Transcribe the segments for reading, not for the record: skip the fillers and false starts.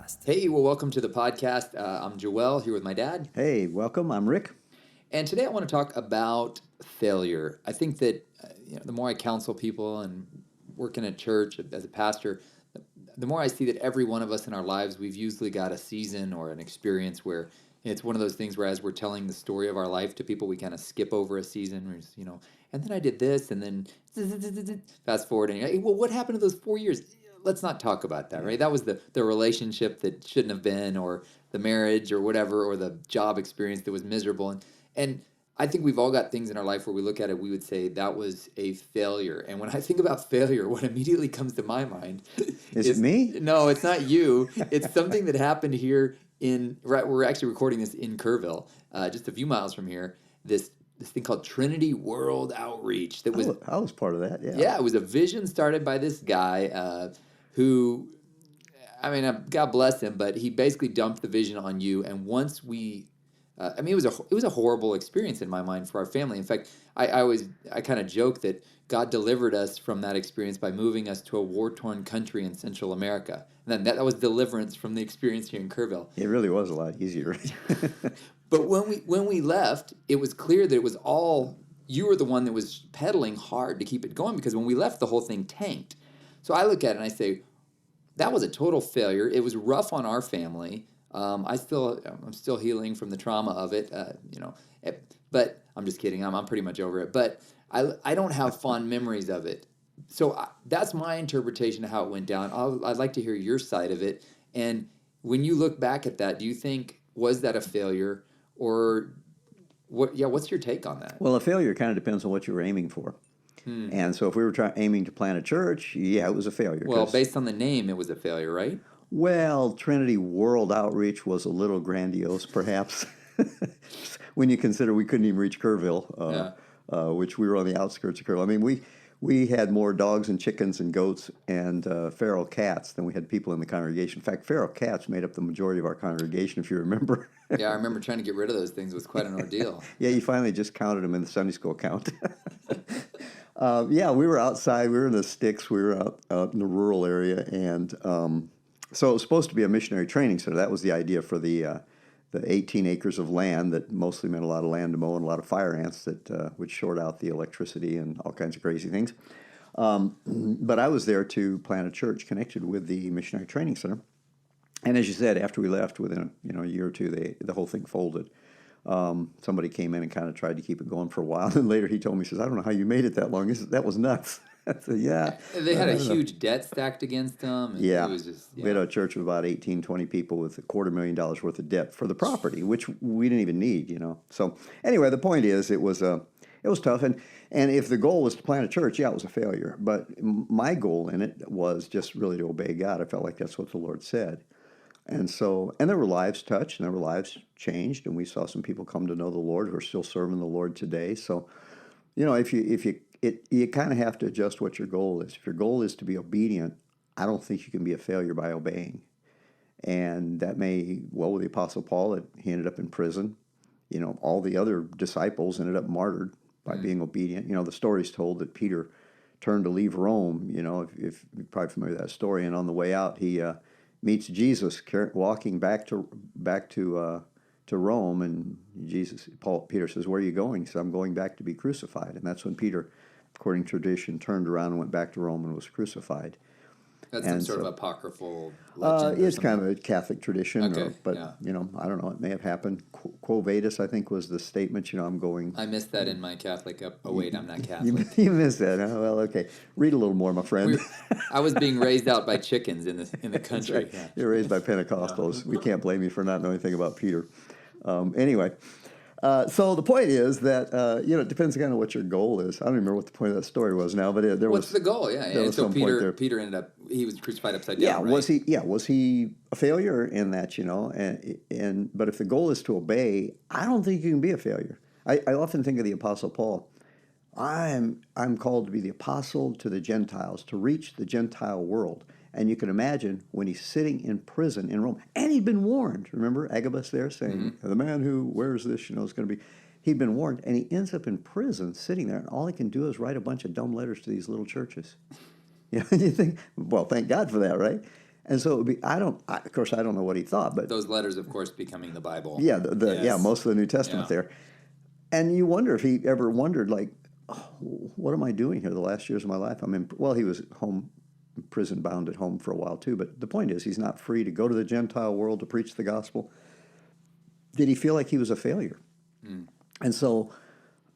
podcast. Hey, well, welcome to the podcast. I'm Joel here with my dad. Hey, welcome. I'm Rick. And today I want to talk about failure. I think that the more I counsel people and working at church as a pastor, the more I see that every one of us in our lives, we've usually got a season or an experience where it's one of those things where as we're telling the story of our life to people, we kind of skip over a season, and then I did this, and then fast forward, and hey, well, what happened to those 4 years? Let's not talk about that, right? That was the relationship that shouldn't have been, or the marriage or whatever, or the job experience that was miserable. And I think we've all got things in our life where we look at it, we would say that was a failure. And when I think about failure, what immediately comes to my mind is it me? No, it's not you. It's something that happened here we're actually recording this in Kerrville, just a few miles from here. This thing called Trinity World Outreach that was I was part of that. Yeah. Yeah, it was a vision started by this guy who, I mean, God bless him, but he basically dumped the vision on you. And once we, it was a horrible experience in my mind for our family. In fact, I kind of joke that God delivered us from that experience by moving us to a war-torn country in Central America. And then that was deliverance from the experience here in Kerrville. It really was a lot easier. But when we left, it was clear that it was all, you were the one that was pedaling hard to keep it going, because when we left, the whole thing tanked. So I look at it and I say, that was a total failure. It was rough on our family. I'm still healing from the trauma of it, but I'm just kidding. I'm pretty much over it. But I don't have fond memories of it. So that's my interpretation of how it went down. I'd like to hear your side of it. And when you look back at that, do you think, was that a failure, or what? Yeah, what's your take on that? Well, a failure kind of depends on what you were aiming for. And so if we were aiming to plant a church, yeah, it was a failure. Well, based on the name, it was a failure, right? Well, Trinity World Outreach was a little grandiose, perhaps, when you consider we couldn't even reach Kerrville, which we were on the outskirts of Kerrville. I mean, we had more dogs and chickens and goats and feral cats than we had people in the congregation. In fact, feral cats made up the majority of our congregation, if you remember. Yeah, I remember trying to get rid of those things was quite an ordeal. Yeah, you finally just counted them in the Sunday school count. Yeah, we were outside. We were in the sticks. We were out in the rural area, and so it was supposed to be a missionary training center. That was the idea for the 18 acres of land that mostly meant a lot of land to mow and a lot of fire ants that would short out the electricity and all kinds of crazy things. But I was there to plant a church connected with the missionary training center. And as you said, after we left, within a year or two, the whole thing folded. Somebody came in and kind of tried to keep it going for a while, and later he told me, he says, "I don't know how you made it that long. That was nuts." I said, "Yeah." They had a huge debt stacked against them. And yeah. It was just, We had a church of about 18, 20 people with $250,000 worth of debt for the property, which we didn't even need, So anyway, the point is, it was tough. And if the goal was to plant a church, yeah, it was a failure. But my goal in it was just really to obey God. I felt like that's what the Lord said. And there were lives touched, and there were lives changed, and we saw some people come to know the Lord who are still serving the Lord today. So, you kind of have to adjust what your goal is. If your goal is to be obedient, I don't think you can be a failure by obeying. And that with the Apostle Paul, he ended up in prison. All the other disciples ended up martyred by being obedient. The story's told that Peter turned to leave Rome. If you're probably familiar with that story, and on the way out, he meets Jesus walking back to Rome, and Peter says, "Where are you going?" He says, "I'm going back to be crucified." And that's when Peter, according to tradition, turned around and went back to Rome and was crucified. That's some sort of apocryphal legend. It's kind of a Catholic tradition, okay, but I don't know. It may have happened. Quo vadis, I think, was the statement. I'm going. I missed that in my Catholic. Oh wait, I'm not Catholic. You missed that. Huh? Well, okay. Read a little more, my friend. I was being raised out by chickens in the country. Right. Yeah. You're raised by Pentecostals. We can't blame you for not knowing anything about Peter. Anyway. So the point is that it depends kind of what your goal is. I don't remember what the point of that story was now, but what's the goal? Yeah, and so Peter ended up, he was crucified upside down. Yeah, right? Was he a failure in that? But if the goal is to obey, I don't think you can be a failure. I often think of the Apostle Paul. I'm called to be the apostle to the Gentiles, to reach the Gentile world. And you can imagine when he's sitting in prison in Rome, and he'd been warned. Remember Agabus there saying, "The man who wears this, is going to be." He'd been warned, and he ends up in prison, sitting there, and all he can do is write a bunch of dumb letters to these little churches. And you think, well, thank God for that, right? And so it would be, of course, I don't know what he thought, but Those letters, of course, becoming the Bible. yeah, Yes. most of the New Testament Yeah. there. And you wonder if he ever wondered, like, oh, what am I doing here the last years of my life? Well, he was home, prison bound at home for a while too, but the point is, he's not free to go to the Gentile world to preach the gospel. Did he feel like he was a failure? And so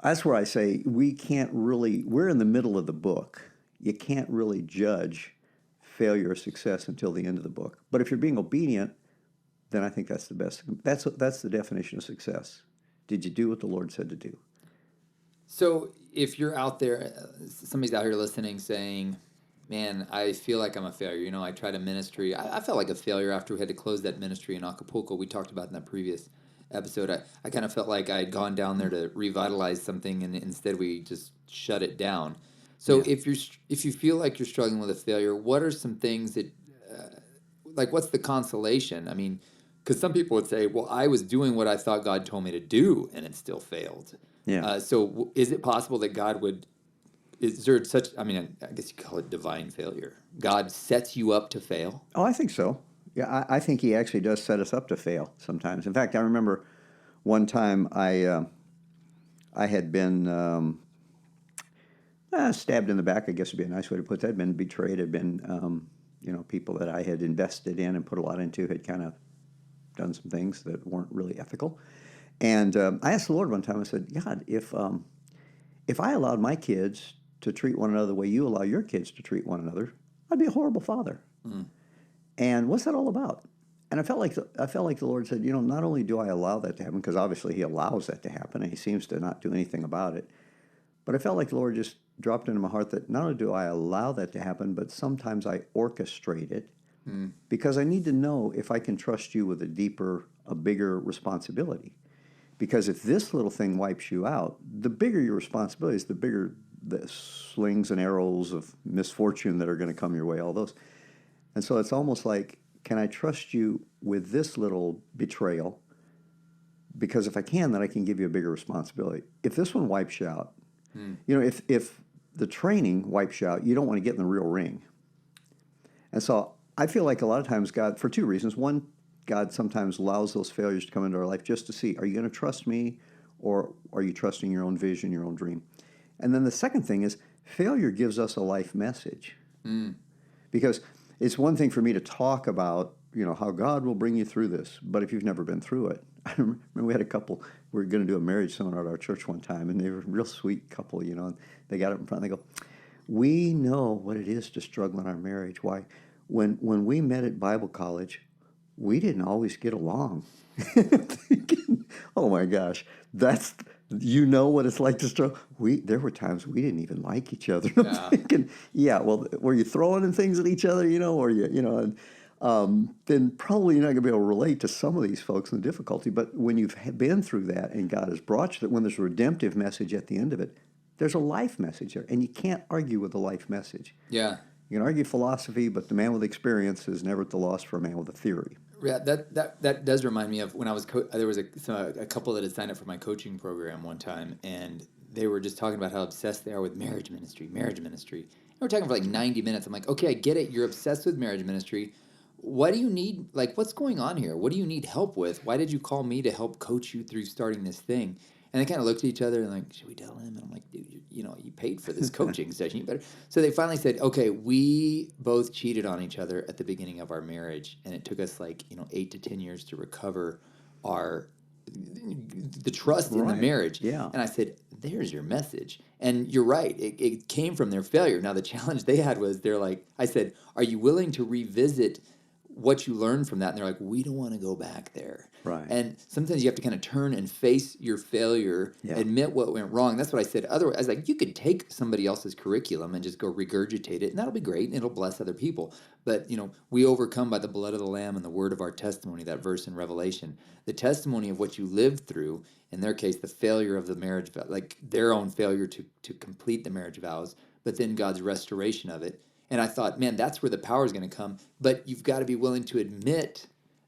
that's where I say we're in the middle of the book. You can't really judge failure or success until the end of the book. But if you're being obedient, then I think that's the best. That's the definition of success. Did you do what the Lord said to do? So if you're out there, somebody's out here listening saying, man, I feel like I'm a failure. You know, I tried a ministry. I felt like a failure after we had to close that ministry in Acapulco. We talked about in that previous episode. I kind of felt like I had gone down there to revitalize something, and instead we just shut it down. So Yeah. if you feel like you're struggling with a failure, what are some things that, like, what's the consolation? I mean, because some people would say, well, I was doing what I thought God told me to do, and it still failed. Yeah. Is it possible that God would, is there such, I mean, I guess you call it divine failure. God sets you up to fail? Oh, I think so. Yeah, I think he actually does set us up to fail sometimes. In fact, I remember one time I had been stabbed in the back, I guess would be a nice way to put that. I'd been betrayed. Had been, people that I had invested in and put a lot into had kind of done some things that weren't really ethical. And I asked the Lord one time, I said, God, if I allowed my kids to treat one another the way you allow your kids to treat one another, I'd be a horrible father. And what's that all about? And I felt like the Lord said, not only do I allow that to happen, because obviously he allows that to happen, and he seems to not do anything about it, but I felt like the Lord just dropped into my heart that not only do I allow that to happen, but sometimes I orchestrate it because I need to know if I can trust you with a bigger responsibility. Because if this little thing wipes you out, the bigger your responsibility is, the bigger the slings and arrows of misfortune that are going to come your way, all those. And so it's almost like, can I trust you with this little betrayal? Because if I can, then I can give you a bigger responsibility. If this one wipes you out, if the training wipes you out, you don't want to get in the real ring. And so I feel like a lot of times God, for two reasons. One, God sometimes allows those failures to come into our life just to see, are you going to trust me, or are you trusting your own vision, your own dream? And then the second thing is, failure gives us a life message. Because it's one thing for me to talk about, how God will bring you through this, but if you've never been through it. I remember we had a couple, we were going to do a marriage seminar at our church one time, and they were a real sweet couple, and they got up in front and they go, we know what it is to struggle in our marriage. Why? When we met at Bible college, we didn't always get along. Thinking, oh my gosh, what it's like to struggle. There were times we didn't even like each other. I'm thinking, well, were you throwing in things at each other, or then probably you're not going to be able to relate to some of these folks and the difficulty. But when you've been through that and God has brought you that, when there's a redemptive message at the end of it, there's a life message there, and you can't argue with the life message. Yeah. You can argue philosophy, but the man with experience is never at the loss for a man with a theory. Yeah, that does remind me of when I was there was a couple that had signed up for my coaching program one time, and they were just talking about how obsessed they are with marriage ministry. And we're talking for like 90 minutes. I'm like, okay, I get it. You're obsessed with marriage ministry. What do you need? Like, what's going on here? What do you need help with? Why did you call me to help coach you through starting this thing? And they kind of looked at each other and like, should we tell him? And I'm like, dude, you paid for this coaching session. You better. So they finally said, okay, we both cheated on each other at the beginning of our marriage, and it took us 8 to 10 years to recover the trust in the marriage. Yeah. And I said, there's your message. And you're right. It came from their failure. Now the challenge they had was I said, are you willing to revisit what you learned from that? And they're like, we don't want to go back there. Right. And sometimes you have to kind of turn and face your failure, admit what went wrong. That's what I said. Otherwise, I was like, you could take somebody else's curriculum and just go regurgitate it, and that'll be great, and it'll bless other people. But, we overcome by the blood of the Lamb and the word of our testimony, that verse in Revelation. The testimony of what you lived through, in their case, the failure of the marriage, like their own failure to complete the marriage vows, but then God's restoration of it. And I thought, man, that's where the power is going to come. But you've got to be willing to admit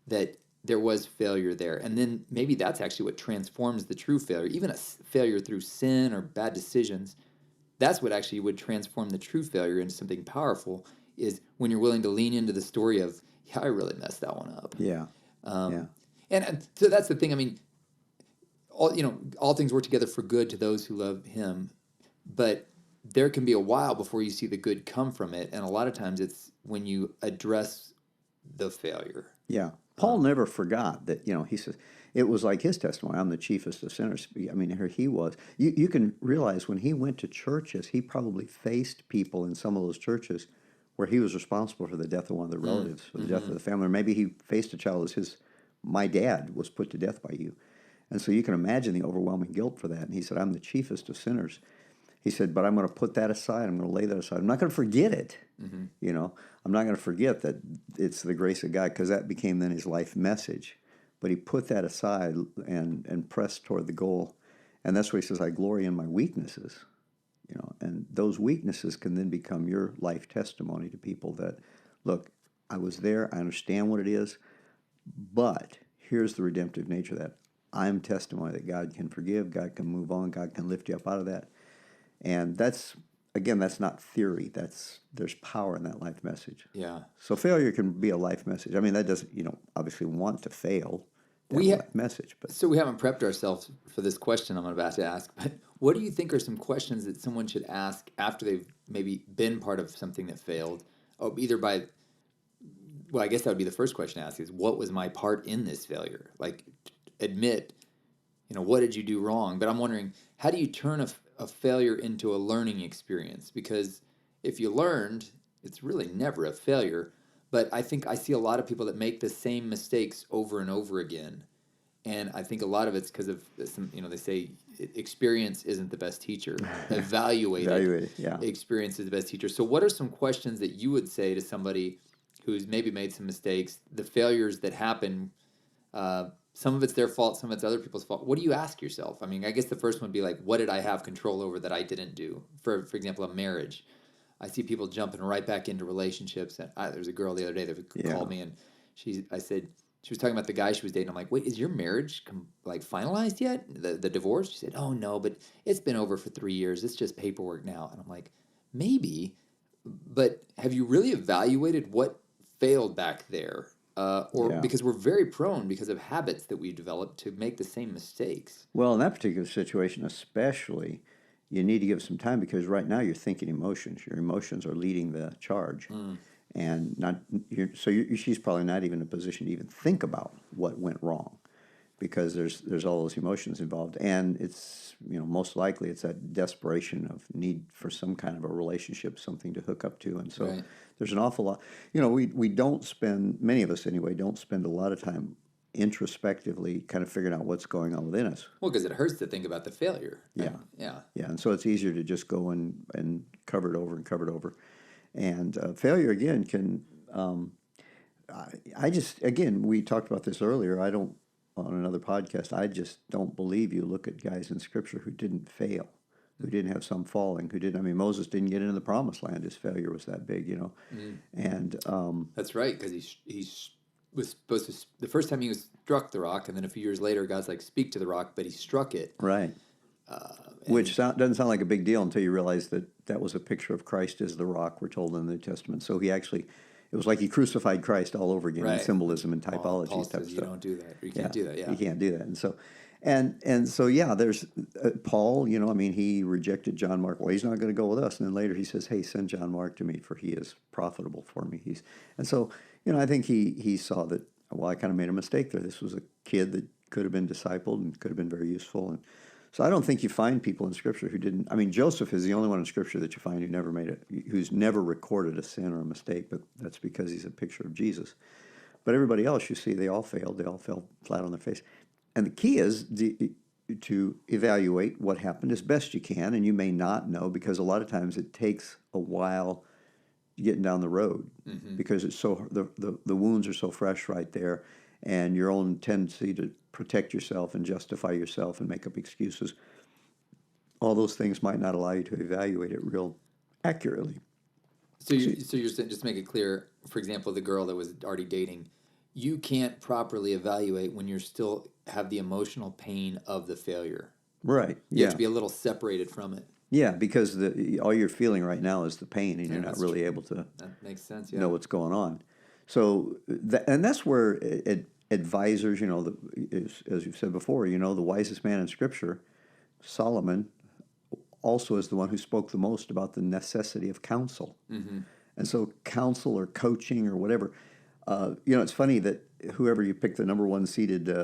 that there was failure there. And then maybe that's actually what transforms the true failure. Even a failure through sin or bad decisions, that's what actually would transform the true failure into something powerful, is when you're willing to lean into the story of, yeah, I really messed that one up. Yeah. Um, Yeah. and so that's the thing. I mean, all things work together for good to those who love Him, but there can be a while before you see the good come from it, and a lot of times it's when you address the failure. Yeah. Paul never forgot that, he says, it was like his testimony, I'm the chiefest of sinners. I mean, here he was. You can realize when he went to churches, he probably faced people in some of those churches where he was responsible for the death of one of the relatives, for the death of the family. Or maybe he faced a child as my dad was put to death by you. And so you can imagine the overwhelming guilt for that. And he said, I'm the chiefest of sinners. He said, but I'm going to put that aside. I'm going to lay that aside. I'm not going to forget it. I'm not going to forget that it's the grace of God, because that became then his life message. But he put that aside and pressed toward the goal. And that's why he says, I glory in my weaknesses. And those weaknesses can then become your life testimony to people that, look, I was there. I understand what it is. But here's the redemptive nature of that. I'm testimony that God can forgive. God can move on. God can lift you up out of that. And that's not theory. There's power in that life message. Yeah. So failure can be a life message. I mean, that doesn't, obviously want to fail. Life message, but So we haven't prepped ourselves for this question I'm about to ask, but what do you think are some questions that someone should ask after they've maybe been part of something that failed? Or either I guess that would be the first question to ask is, what was my part in this failure? Like, admit, what did you do wrong? But I'm wondering, how do you turn a failure into a learning experience? Because if you learned, it's really never a failure. But I think I see a lot of people that make the same mistakes over and over again. And I think a lot of it's because of some, they say experience isn't the best teacher. Evaluated experience is the best teacher. So what are some questions that you would say to somebody who's maybe made some mistakes, the failures that happen, some of it's their fault, some of it's other people's fault. What do you ask yourself? I mean, I guess the first one would be like, what did I have control over that I didn't do? For example, a marriage. I see people jumping right back into relationships. And there was a girl the other day that called me, and I said, she was talking about the guy she was dating. I'm like, wait, is your marriage finalized yet? The divorce? She said, oh no, but it's been over for 3 years. It's just paperwork now. And I'm like, maybe, but have you really evaluated what failed back there? Because we're very prone, because of habits that we've developed, to make the same mistakes. Well, in that particular situation, especially, you need to give some time, because right now you're thinking emotions. Your emotions are leading the charge, and she's probably not even in a position to even think about what went wrong, because there's all those emotions involved, and it's most likely it's that desperation of need for some kind of a relationship, something to hook up to, and so. Right. There's an awful lot. We don't spend, many of us anyway, don't spend a lot of time introspectively kind of figuring out what's going on within us. Well, because it hurts to think about the failure. Yeah. And so it's easier to just go and cover it over. And failure, again, can, we talked about this earlier. On another podcast, I just don't believe you look at guys in Scripture who didn't fail, who didn't have some falling, Moses didn't get into the promised land. His failure was that big, And that's right, because he was supposed to, the first time he struck the rock, and then a few years later, God's like, speak to the rock, but he struck it. Right. Which doesn't sound like a big deal until you realize that was a picture of Christ as the rock, we're told in the New Testament. So it was like he crucified Christ all over again, in symbolism and typology. Paul says you don't do that. Or you can't do that, You can't do that. And so, there's Paul, he rejected John Mark. Well, he's not going to go with us. And then later he says, hey, send John Mark to me, for he is profitable for me. And so, I think he saw that, well, I kind of made a mistake there. This was a kid that could have been discipled and could have been very useful. And so I don't think you find people in Scripture who didn't. I mean, Joseph is the only one in Scripture that you find who's never recorded a sin or a mistake, but that's because he's a picture of Jesus. But everybody else, you see, they all failed. They all fell flat on their face. And the key is to evaluate what happened as best you can, and you may not know, because a lot of times it takes a while getting down the road, because it's so the wounds are so fresh right there, and your own tendency to protect yourself and justify yourself and make up excuses, all those things might not allow you to evaluate it real accurately. So you're saying, just to make it clear, for example, the girl that was already dating, you can't properly evaluate when you're still have the emotional pain of the failure. Right. You have to be a little separated from it. Yeah, because all you're feeling right now is the pain, and you're not really able to that makes sense, know what's going on. So and that's where advisors, as you've said before, the wisest man in Scripture, Solomon, also is the one who spoke the most about the necessity of counsel. Mm-hmm. And so counsel or coaching or whatever, it's funny that whoever you pick the number one seeded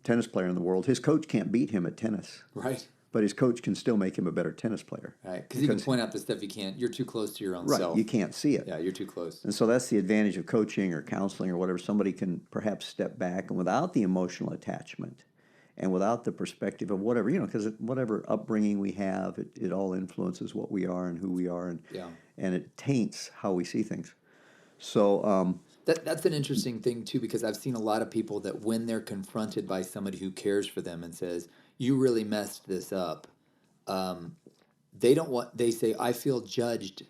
tennis player in the world, his coach can't beat him at tennis, Right. but his coach can still make him a better tennis player. Right. Because you can point out the stuff you can't. You're too close to your own Right, self. you can't see it. Yeah, you're too close. And so that's the advantage of coaching or counseling or whatever. Somebody can perhaps step back and without the emotional attachment and without the perspective of whatever, because whatever upbringing we have, it all influences what we are and who we are, and it taints how we see things. So that's an interesting thing too, because I've seen a lot of people that when they're confronted by somebody who cares for them and says, "You really messed this up," they say, "I feel judged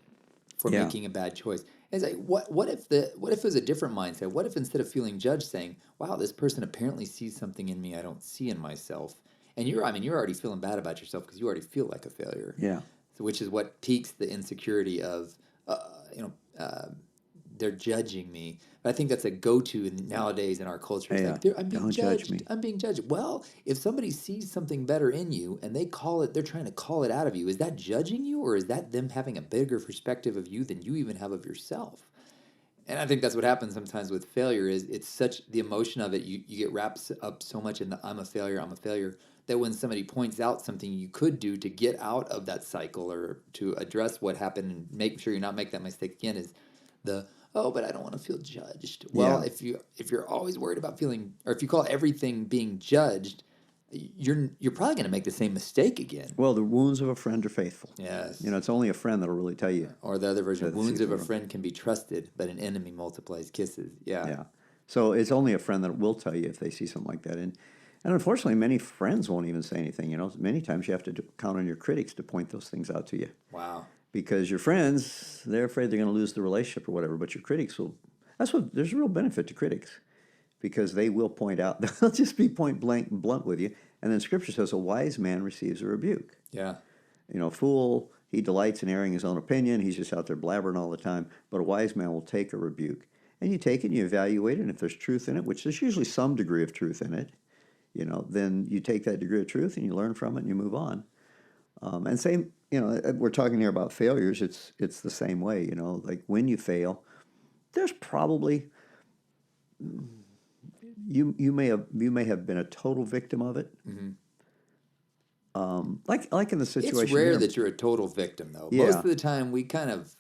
for Yeah. making a bad choice." And it's like, what if it was a different mindset? What if instead of feeling judged, saying, "Wow, this person apparently sees something in me I don't see in myself," and you're already feeling bad about yourself because you already feel like a failure. yeah, So, which is what piques the insecurity of, they're judging me. But I think that's a go-to nowadays in our culture. It's Yeah. like, I'm being Don't judge judged. me. I'm being judged. Well, if somebody sees something better in you and they're trying to call it out of you, is that judging you, or is that them having a bigger perspective of you than you even have of yourself? And I think that's what happens sometimes with failure is it's such the emotion of it. You get wrapped up so much in the I'm a failure, that when somebody points out something you could do to get out of that cycle or to address what happened and make sure you're not make that mistake again is the, oh, but I don't want to feel judged. Well, Yeah. if you're always worried about feeling, or if you call everything being judged, you're probably going to make the same mistake again. Well, the wounds of a friend are faithful. Yes. It's only a friend that'll really tell you. Or the other version, That wounds sees of a the- friend can be trusted, but an enemy multiplies kisses. Yeah. Yeah. So it's only a friend that will tell you if they see something like that. And unfortunately, many friends won't even say anything. Many times you have to count on your critics to point those things out to you. Wow. Because your friends, they're afraid they're going to lose the relationship or whatever, but your critics will. There's a real benefit to critics because they will point out, they'll just be point blank and blunt with you. And then Scripture says a wise man receives a rebuke. Yeah. Fool, he delights in airing his own opinion. He's just out there blabbering all the time. But a wise man will take a rebuke. And you take it and you evaluate it. And if there's truth in it, which there's usually some degree of truth in it, then you take that degree of truth and you learn from it and you move on. And same, we're talking here about failures. It's the same way, like when you fail, there's probably you may have been a total victim of it. Mm-hmm. Like in the situation. It's rare here. that you're a total victim, though. Yeah. Most of the time, we kind of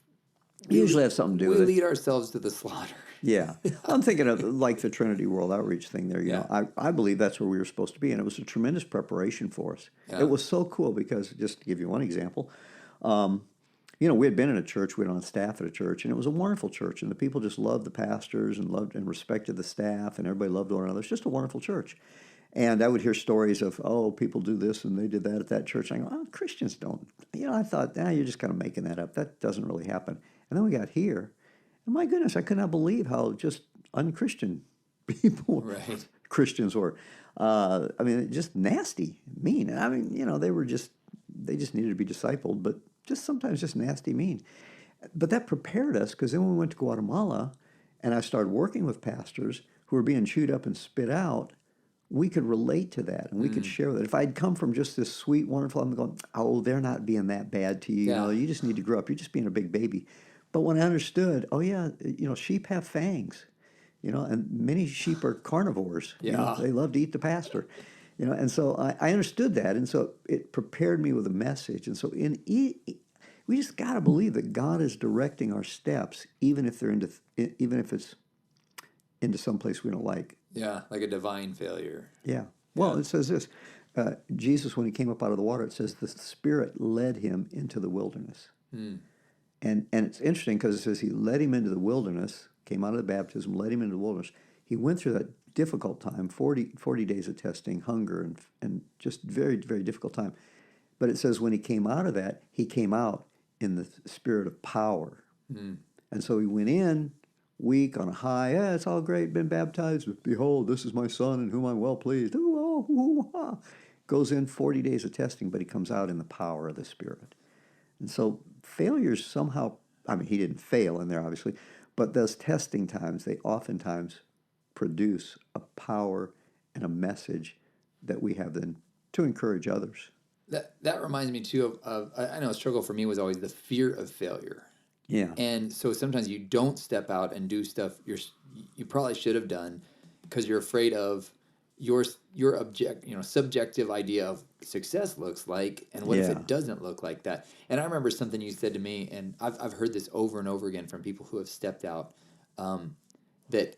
You usually have something to do we with it. lead ourselves to the slaughter. Yeah. I'm thinking of like the Trinity World Outreach thing there. I believe that's where we were supposed to be, and it was a tremendous preparation for us. Yeah. It was so cool because, just to give you one example, we had been in a church, we were on staff at a church, and it was a wonderful church, and the people just loved the pastors and loved and respected the staff, and everybody loved one another. It's just a wonderful church. And I would hear stories of, oh, people do this and they did that at that church. And I go, oh, Christians don't. I thought, you're just kind of making that up. That doesn't really happen. And then we got here, and my goodness, I could not believe how just unchristian people, Right. Christians were. Just nasty, mean. They just needed to be discipled, but just sometimes just nasty, mean. But that prepared us because then when we went to Guatemala and I started working with pastors who were being chewed up and spit out, we could relate to that and we could share that. If I'd come from just this sweet, wonderful, I'm going, oh, they're not being that bad to you. Yeah. You just need to grow up. You're just being a big baby. But when I understood, oh yeah, sheep have fangs, and many sheep are carnivores. Yeah. They love to eat the pasture, and so I understood that. And so it prepared me with a message. And so we just got to believe that God is directing our steps, even if it's into some place we don't like. Yeah, like a divine failure. Yeah. Well, it says this. Jesus, when he came up out of the water, it says the Spirit led him into the wilderness. And it's interesting because it says he led him into the wilderness, came out of the baptism, led him into the wilderness. He went through that difficult time, 40 days of testing, hunger, and just very, very difficult time. But it says when he came out of that, he came out in the spirit of power. And so he went in weak on a high. Yeah, it's all great, been baptized. Behold, this is my son in whom I'm well pleased. Ooh, oh, ooh, ah. Goes in 40 days of testing, but he comes out in the power of the Spirit. And so failures somehow, he didn't fail in there, obviously, But those testing times, they oftentimes produce a power and a message that we have then to encourage others. That reminds me too of I know a struggle for me was always the fear of failure. Yeah. And so sometimes you don't step out and do stuff you probably should have done because you're afraid of your subjective idea of success looks like, and what if Yeah. it doesn't look like that? And I remember something you said to me, and I've heard this over and over again from people who have stepped out, that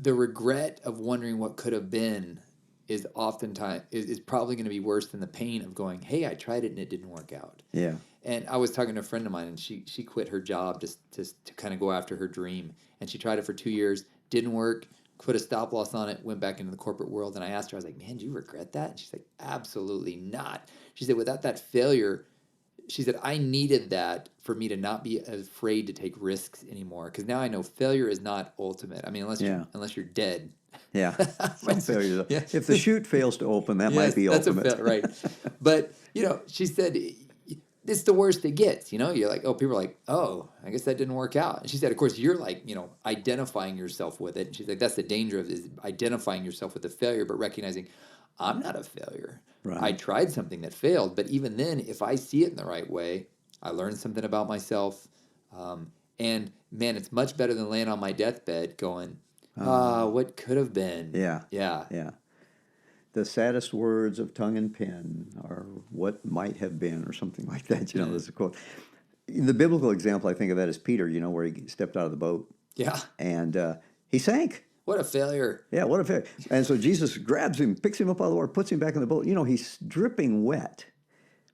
the regret of wondering what could have been is oftentimes is probably going to be worse than the pain of going, hey, I tried it and it didn't work out. Yeah. And I was talking to a friend of mine, and she quit her job to kind of go after her dream. And she tried it for 2 years, didn't work, put a stop loss on it, went back into the corporate world. And I asked her, I was like, man, do you regret that? And she's like, absolutely not. She said, without that failure, she said, I needed that for me to not be afraid to take risks anymore. Because now I know failure is not ultimate. I mean, unless you're dead. Yeah. Some failures. Yeah. If the chute fails to open, that might be that's ultimate. right. But, she said, it's the worst it gets. You're like, oh, people are like, oh, I guess that didn't work out. And she said, of course, you're like, identifying yourself with it. And she's like, that's the danger of is identifying yourself with the failure, but recognizing I'm not a failure. Right. I tried something that failed. But even then, if I see it in the right way, I learned something about myself. And man, it's much better than laying on my deathbed going, what could have been. Yeah. Yeah. Yeah. The saddest words of tongue and pen are what might have been, or something like that. There's a quote. The biblical example I think of that is Peter, where he stepped out of the boat. Yeah. And he sank. What a failure. Yeah, what a failure. And so Jesus grabs him, picks him up out of the water, puts him back in the boat. He's dripping wet.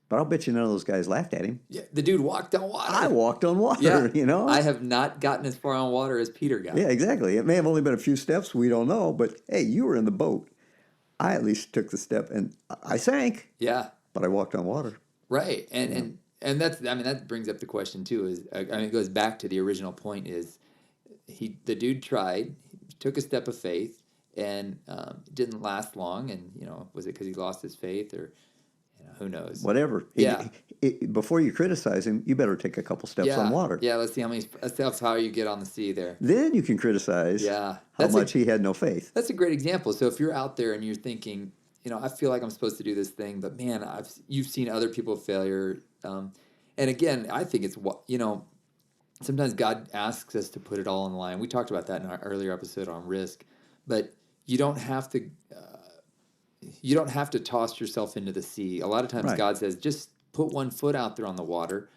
But I'll bet you none of those guys laughed at him. Yeah, the dude walked on water. I walked on water, I have not gotten as far on water as Peter got. Yeah, exactly. It may have only been a few steps. We don't know. But, hey, you were in the boat. I at least took the step, and I sank. Yeah. But I walked on water. Right. And that brings up the question, too, is, it goes back to the original point is the dude tried, took a step of faith, and didn't last long. And, was it because he lost his faith or... who knows? Whatever. Yeah. Before you criticize him, you better take a couple steps on water. Yeah, let's see how you get on the sea there. Then you can criticize how much he had no faith. That's a great example. So if you're out there and you're thinking, I feel like I'm supposed to do this thing, but man, you've seen other people failure. And again, I think it's sometimes God asks us to put it all on the line. We talked about that in our earlier episode on risk, but you don't have to. You don't have to toss yourself into the sea. A lot of times Right. God says, just put one foot out there on the water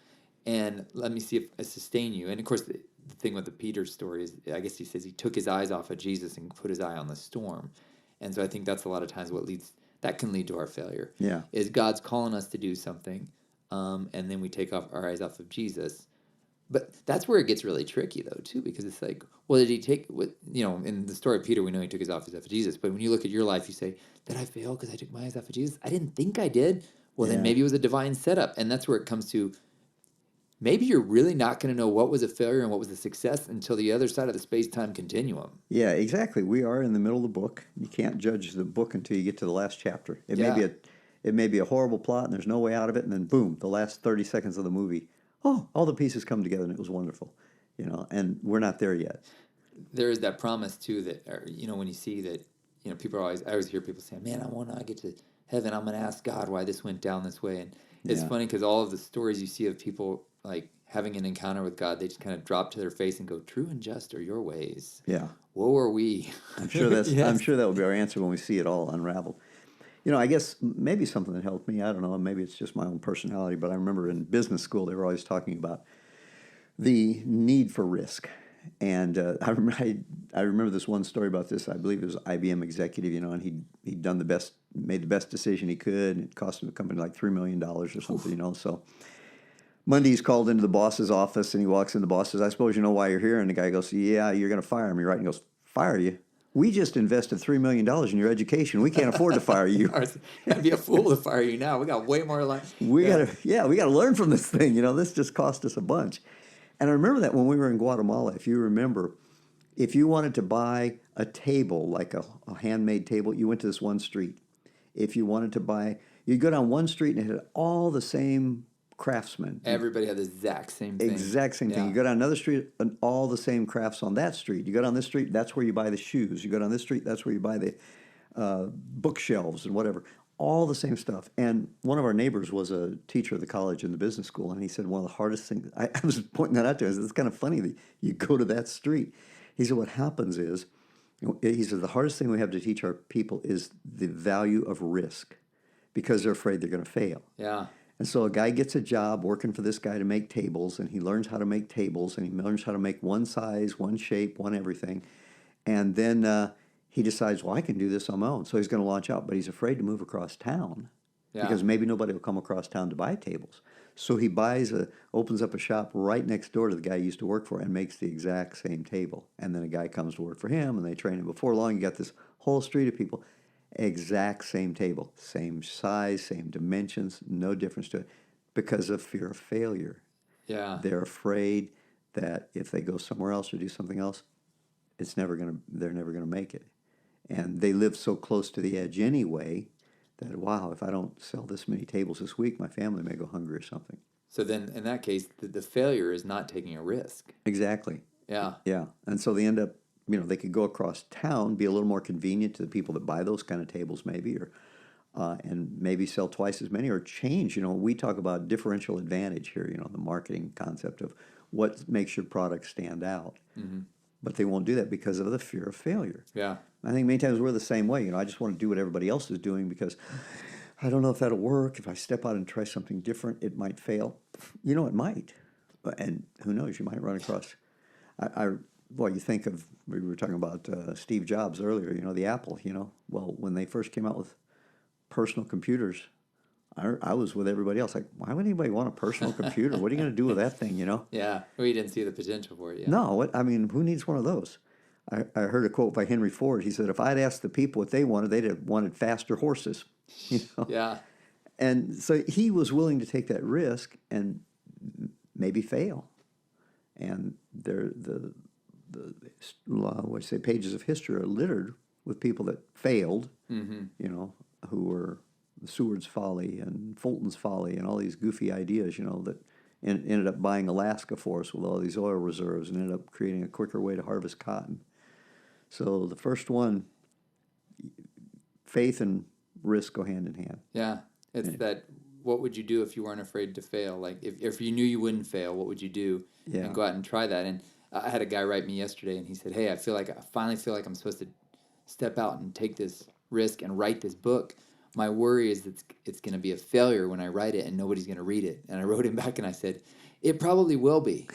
and let me see if I sustain you. And of course, the thing with the Peter story is, I guess he says he took his eyes off of Jesus and put his eye on the storm. And so I think that's a lot of times that can lead to our failure. Yeah. Is God's calling us to do something, and then we take our eyes off of Jesus. But that's where it gets really tricky, though, too, because it's like, well, did he take, in the story of Peter, we know he took his eyes off of Jesus. But when you look at your life, you say, did I fail because I took my eyes off of Jesus? I didn't think I did. Well, then maybe it was a divine setup. And that's where it comes to, maybe you're really not going to know what was a failure and what was a success until the other side of the space-time continuum. Yeah, exactly. We are in the middle of the book. You can't judge the book until you get to the last chapter. It may be a horrible plot and there's no way out of it, and then boom, the last 30 seconds of the movie, all the pieces come together and it was wonderful. And we're not there yet. There is that promise too that, when you see that, I always hear people saying, man, when I get to heaven, I'm going to ask God why this went down this way. And it's funny because all of the stories you see of people like having an encounter with God, they just kind of drop to their face and go, true and just are your ways. Yeah. Woe are we. I'm sure Yes. I'm sure that will be our answer when we see it all unravel. I guess maybe something that helped me, I don't know, maybe it's just my own personality, but I remember in business school they were always talking about the need for risk. And I remember this one story about this. I believe it was an IBM executive, and he'd made the best decision he could, and it cost him the company like $3 million or something, So Monday he's called into the boss's office, and he walks in. The boss says, "I suppose you know why you're here." And the guy goes, "Yeah, you're going to fire me, right?" And he goes, "Fire you? We just invested $3 million in your education. We can't afford to fire you. I'd be a fool to fire you now. We got way more life. We gotta learn from this thing. This just cost us a bunch." And I remember that when we were in Guatemala, if you remember, if you wanted to buy a table, like a handmade table, you went to this one street. If you wanted to buy, you'd go down one street and it had all the same craftsmen. Everybody had the exact same thing. Exact same thing. Yeah. You go down another street, and all the same crafts on that street. You go down this street, that's where you buy the shoes. You go down this street, that's where you buy the bookshelves and whatever. All the same stuff. And one of our neighbors was a teacher at the college in the business school, and he said one of the hardest things, I was pointing that out to him, I said, it's kind of funny that you go to that street. He said, what happens is, he said, the hardest thing we have to teach our people is the value of risk because they're afraid they're going to fail. Yeah. And so a guy gets a job working for this guy to make tables, and he learns how to make tables, and he learns how to make one size, one shape, one everything. And then he decides, well, I can do this on my own. So he's going to launch out, but he's afraid to move across town Yeah. because maybe nobody will come across town to buy tables. So he opens up a shop right next door to the guy he used to work for and makes the exact same table. And then a guy comes to work for him, and they train him. Before long, you got this whole street of people. Exact same table, same size, same dimensions, no difference to it because of fear of failure. Yeah. They're afraid that if they go somewhere else or do something else, they're never gonna make it. And they live so close to the edge anyway that, wow, if I don't sell this many tables this week, my family may go hungry or something. So then, in that case, the failure is not taking a risk. Exactly. Yeah. Yeah. And so they end up, they could go across town, be a little more convenient to the people that buy those kind of tables maybe, or and maybe sell twice as many or change. We talk about differential advantage here, the marketing concept of what makes your product stand out. Mm-hmm. But they won't do that because of the fear of failure. Yeah. I think many times we're the same way. I just want to do what everybody else is doing because I don't know if that'll work. If I step out and try something different, it might fail. It might. And who knows, you might run across. You think of, we were talking about Steve Jobs earlier, the Apple, Well, when they first came out with personal computers, I was with everybody else. Like, why would anybody want a personal computer? What are you going to do with that thing, Yeah. We didn't see the potential for it yet. No, who needs one of those? I heard a quote by Henry Ford. He said, if I'd asked the people what they wanted, they'd have wanted faster horses. Yeah. And so he was willing to take that risk and maybe fail. And the pages of history are littered with people that failed, who were Seward's Folly and Fulton's Folly and all these goofy ideas, that ended up buying Alaska for us with all these oil reserves and ended up creating a quicker way to harvest cotton. So the first one, faith and risk go hand in hand. Yeah. It's that, what would you do if you weren't afraid to fail? Like, if you knew you wouldn't fail, what would you do? Yeah. And go out and try that. And I had a guy write me yesterday, and he said, hey, I finally feel like I'm supposed to step out and take this risk and write this book. My worry is that it's going to be a failure when I write it and nobody's going to read it. And I wrote him back and I said, it probably will be.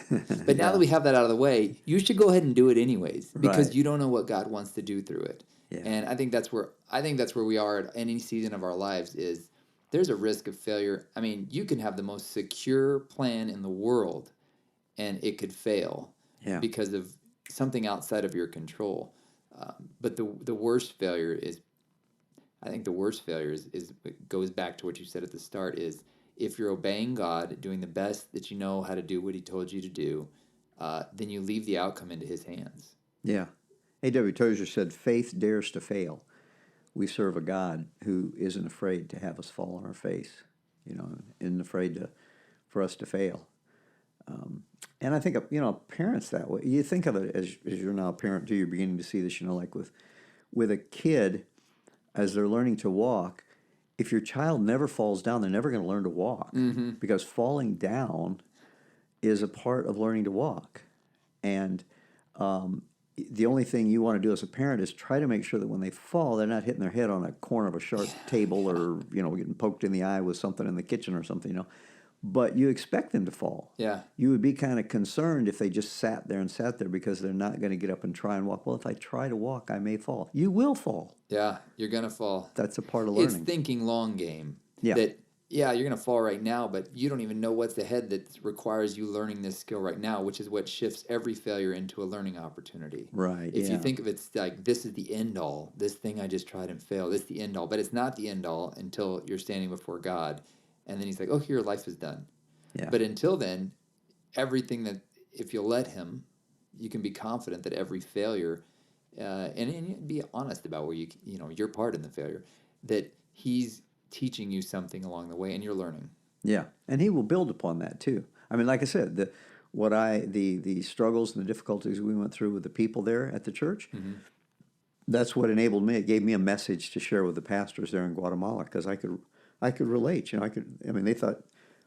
But now that we have that out of the way, you should go ahead and do it anyways, because Right. you don't know what God wants to do through it. Yeah. And I think that's where we are at any season of our lives is there's a risk of failure. I mean, you can have the most secure plan in the world and it could fail because of something outside of your control. But the worst failure is, I think the worst failure is it goes back to what you said at the start, is if you're obeying God, doing the best that you know how to do what he told you to do, then you leave the outcome into his hands. Yeah. A.W. Tozer said, faith dares to fail. We serve a God who isn't afraid to have us fall on our face, isn't afraid for us to fail. And I think, parents that way, you think of it as you're now a parent too, you're beginning to see this, like with a kid, as they're learning to walk, if your child never falls down, they're never going to learn to walk because falling down is a part of learning to walk. And the only thing you want to do as a parent is try to make sure that when they fall, they're not hitting their head on a corner of a sharp table or, getting poked in the eye with something in the kitchen or something, But you expect them to fall. Yeah. You would be kind of concerned if they just sat there because they're not going to get up and try and walk. Well, if I try to walk, I may fall. You will fall. Yeah, you're going to fall. That's a part of learning. It's thinking long game. Yeah. That, you're going to fall right now, but you don't even know what's ahead that requires you learning this skill right now, which is what shifts every failure into a learning opportunity. Right, If you think of it like, this is the end all, this thing I just tried and failed, this is the end all, but it's not the end all until you're standing before God. And then he's like, your life is done. Yeah. But until then, everything that, if you'll let him, you can be confident that every failure, and be honest about where your part in the failure, that he's teaching you something along the way and you're learning. Yeah, and he will build upon that too. I mean, like I said, the struggles and the difficulties we went through with the people there at the church, that's what enabled me. It gave me a message to share with the pastors there in Guatemala because I could relate. I mean, they thought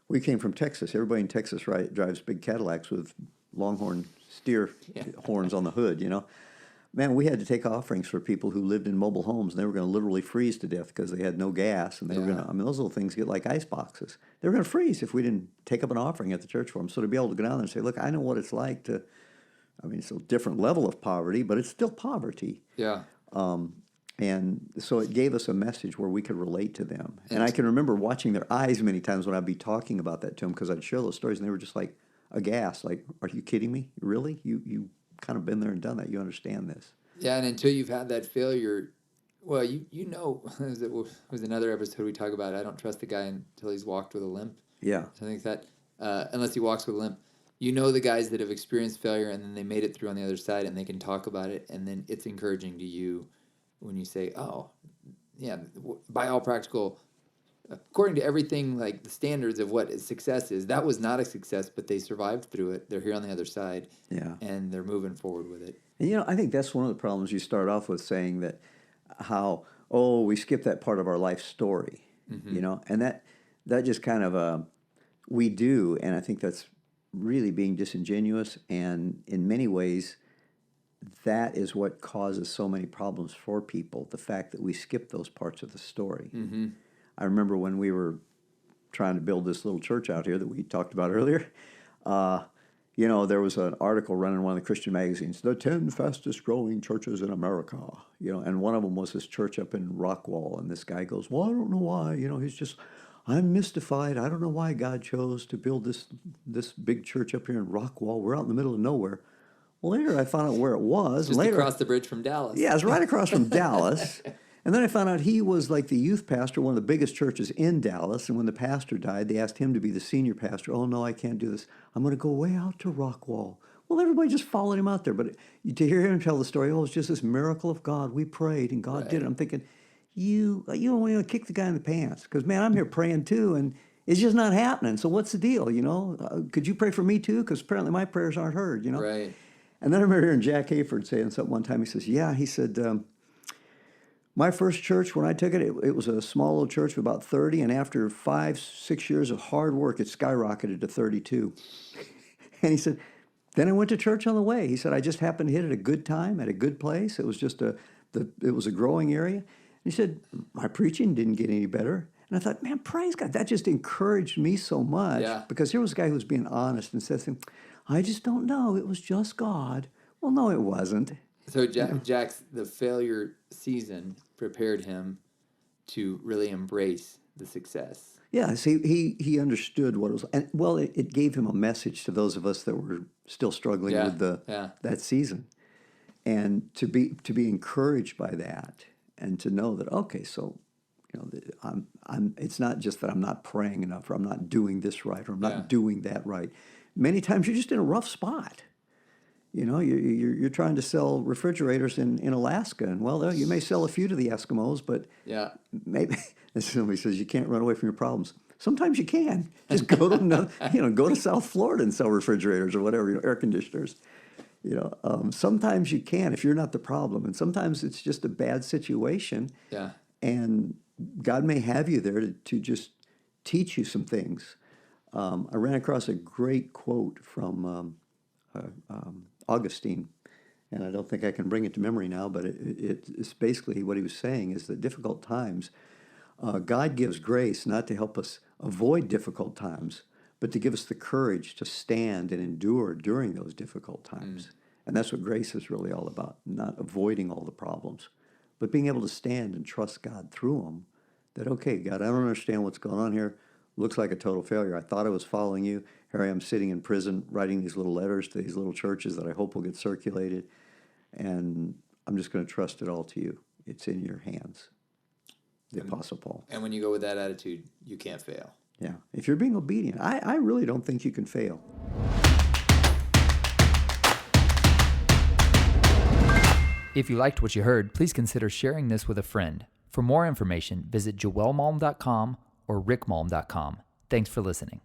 we came from Texas. Everybody in Texas drives big Cadillacs with longhorn steer horns on the hood. Man, we had to take offerings for people who lived in mobile homes, and they were going to literally freeze to death because they had no gas, and they were going to. I mean, those little things get like ice boxes. They were going to freeze if we didn't take up an offering at the church for them. So to be able to go down there and say, "Look, I know what it's like to." I mean, it's a different level of poverty, but it's still poverty. Yeah. And so it gave us a message where we could relate to them. And I can remember watching their eyes many times when I'd be talking about that to them because I'd share those stories, and they were just like aghast, like, "Are you kidding me? Really? You kind of been there and done that. You understand this." Yeah, and until you've had that failure, well, it was another episode we talk about, I don't trust the guy until he's walked with a limp. Yeah. Something like that. Unless he walks with a limp. The guys that have experienced failure and then they made it through on the other side and they can talk about it, and then it's encouraging to you when you say, "Oh, yeah, by all practical, according to everything, like the standards of what success is, that was not a success, but they survived through it. They're here on the other side, and they're moving forward with it." And I think that's one of the problems. You start off with saying that we skip that part of our life story, and that just kind of we do, and I think that's really being disingenuous, and in many ways, that is what causes so many problems for people, the fact that we skip those parts of the story. I remember when we were trying to build this little church out here that we talked about earlier, there was an article running in one of the Christian magazines, the 10 fastest growing churches in America, and one of them was this church up in Rockwall, and this guy goes, "Well, I don't know why, I'm mystified. I don't know why God chose to build this big church up here in Rockwall. We're out in the middle of nowhere." Well, later I found out where it was. Just across the bridge from Dallas. Yeah, it's right across from Dallas. And then I found out he was like the youth pastor, one of the biggest churches in Dallas. And when the pastor died, they asked him to be the senior pastor. "Oh, no, I can't do this. I'm going to go way out to Rockwall." Well, everybody just followed him out there. But to hear him tell the story, it's just this miracle of God. We prayed and God did it. I'm thinking, you don't want to kick the guy in the pants. Because, man, I'm here praying too, and it's just not happening. So what's the deal, Could you pray for me too? Because apparently my prayers aren't heard, Right. And then I remember hearing Jack Hayford saying something one time. He says, he said, my first church, when I took it, it was a small little church of about 30, and after 5-6 years of hard work, it skyrocketed to 32. And he said, then I went to church on the way. He said, I just happened to hit at a good time, at a good place. It was just it was a growing area. And he said, my preaching didn't get any better. And I thought, man, praise God. That just encouraged me so much. Yeah. Because here was a guy who was being honest and said, I just don't know. It was just God. Well, no, it wasn't. So Jack's the failure season prepared him to really embrace the success. Yeah, see, he understood what it was, and it gave him a message to those of us that were still struggling with that season, and to be encouraged by that, and to know that so, it's not just that I'm not praying enough, or I'm not doing this right, or I'm not doing that right. Many times you're just in a rough spot. You're trying to sell refrigerators in Alaska, and you may sell a few to the Eskimos, but maybe as somebody says, you can't run away from your problems. Sometimes you can. Just go to South Florida and sell refrigerators or whatever, air conditioners. Sometimes you can if you're not the problem, and sometimes it's just a bad situation. Yeah. And God may have you there to just teach you some things. I ran across a great quote from Augustine, and I don't think I can bring it to memory now, but it's basically what he was saying is that difficult times, God gives grace not to help us avoid difficult times, but to give us the courage to stand and endure during those difficult times. And that's what grace is really all about, not avoiding all the problems, but being able to stand and trust God through them. That, okay, God, I don't understand what's going on here. Looks like a total failure. I thought I was following you. Here I am sitting in prison writing these little letters to these little churches that I hope will get circulated. And I'm just going to trust it all to you. It's in your hands. The Apostle Paul. And when you go with that attitude, you can't fail. Yeah. If you're being obedient, I really don't think you can fail. If you liked what you heard, please consider sharing this with a friend. For more information, visit joelmalm.com or rickmalm.com. Thanks for listening.